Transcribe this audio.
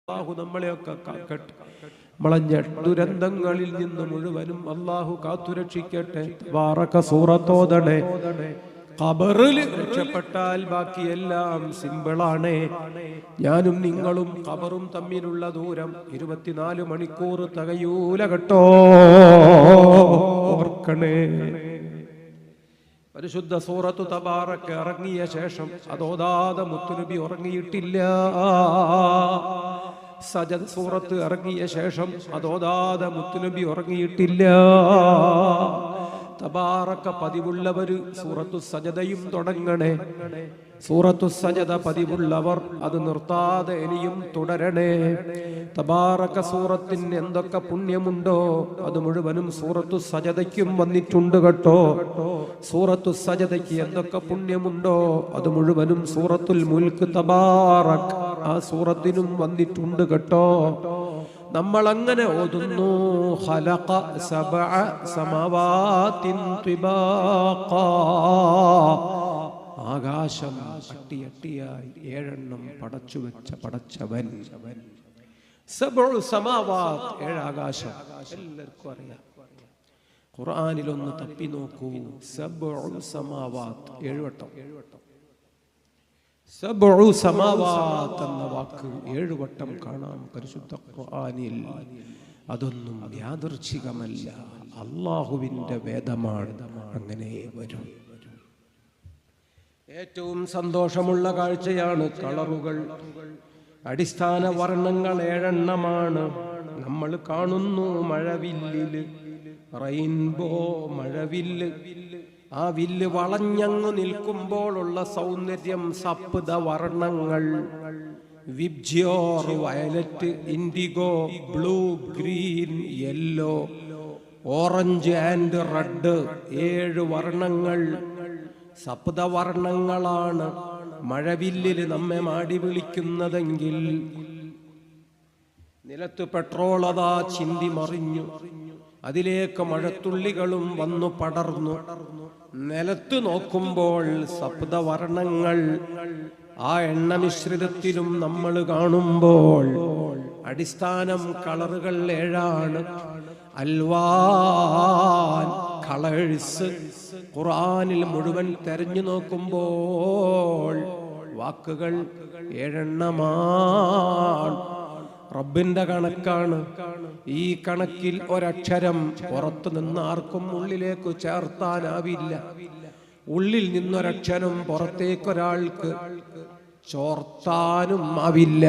അല്ലാഹു നമ്മളെയൊക്കെ കാക്കട്ടെ. വളഞ്ഞ ദുരന്തങ്ങളിൽ നിന്ന് മുഴുവനും അല്ലാഹു കാത്തുരക്ഷിക്കട്ടെ. തബാറക സൂറത്തോദണേ. ഖബറിൽ രക്ഷപ്പെട്ടാൽ ബാക്കിയെല്ലാം സിമ്പിളാണ്. ഞാനും നിങ്ങളും ഖബറും തമ്മിലുള്ള ദൂരം 24 മണിക്കൂർ തികയൂല കേട്ടോ, ഓർക്കണേ. പരിശുദ്ധ സൂറത്തു തബാറക ഇറങ്ങിയ ശേഷം അതോതാതെ മുത്തുനബി ഉറങ്ങിയിട്ടില്ല. സജദ സൂറത്ത് ഇറങ്ങിയ ശേഷം അതോതാതെ മുത്തുനബി ഉറങ്ങിയിട്ടില്ല. തബാറക പതിവുള്ളവര് സൂറത്തു സജദയും തുടങ്ങണേ. സൂറത്തു സജദ പതിവുള്ളവർ അത് നിർത്താതെ ഇനിയും തുടരണേ. തബാറക സൂറത്തിന് എന്തൊക്കെ പുണ്യമുണ്ടോ അത് മുഴുവനും സൂറത്തു സജദയ്ക്കും വന്നിട്ടുണ്ട് കേട്ടോ. സൂറത്തു സജദയ്ക്ക് എന്തൊക്കെ പുണ്യമുണ്ടോ അത് മുഴുവനും സൂറത്തുൽ മുൽക്ക് തബാറക ആ സൂറത്തിനും വന്നിട്ടുണ്ട് കേട്ടോ. നമ്മൾ അങ്ങനെ ഓതുന്നു. ഖലഖ സബഅ സമാവാതിൻ തിബാഖ. ആകാശം അട്ടിയട്ടിയായി 7 പടച്ചു വെച്ച പടച്ചവൻ. സബഉ സമാവാത് 7 ആകാശം എല്ലാവർക്കും അറിയാം. ഖുർആനിലൊന്ന് തപ്പി നോക്കൂ. സബഉ സമാവാത് 7 വട്ടം. സബഉ സമാവാത് എന്ന വാക്ക് 7 വട്ടം കാണാം പരിശുദ്ധ ഖുർആനിൽ. അതൊന്നും യാദൃച്ഛികമല്ല, അല്ലാഹുവിന്റെ വേദമാണ്. അങ്ങനെ വരും. ഏറ്റവും സന്തോഷമുള്ള കാഴ്ചയാണ് കളറുകൾ. അടിസ്ഥാന വർണ്ണങ്ങൾ 7 നമ്മൾ കാണുന്നു. മഴവില്ലില് റെയിൻബോ മഴവില്ല്. ആ വില്ല് വളഞ്ഞങ്ങു നിൽക്കുമ്പോഴുള്ള സൗന്ദര്യം സപ്ത വർണ്ണങ്ങൾ. VIBGYOR, violet, IndiGo, blue, green, yellow, orange and red. 7 വർണ്ണങ്ങൾ, സപ്തവർണ്ണങ്ങളാണ് മഴവില്ലിൽ നമ്മെ മാടി വിളിക്കുന്നതെങ്കിൽ നിലത്ത് പെട്രോൾ അതാ ചിന്തി മറിഞ്ഞു. അതിലേക്ക് മഴത്തുള്ളികളും വന്നു പടർന്നു. നിലത്ത് നോക്കുമ്പോൾ സപ്തവർണ്ണങ്ങൾ ആ എണ്ണമിശ്രിതത്തിലും നമ്മൾ കാണുമ്പോൾ അടിസ്ഥാനം കളറുകൾ 7. അൽവാൻ, കളേഴ്സ്. ഖുർആനിൽ മുഴുവൻ തെരഞ്ഞു നോക്കുമ്പോൾ വാക്കുകൾ 7. റബ്ബിന്റെ കണക്കാണ്. ഈ കണക്കിൽ ഒരക്ഷരം പുറത്തു നിന്ന് ആർക്കും ഉള്ളിലേക്ക് ചേർത്താനാവില്ല. ഉള്ളിൽ നിന്നൊരക്ഷരം പുറത്തേക്കൊരാൾക്ക് ചോർത്താനും ആവില്ല.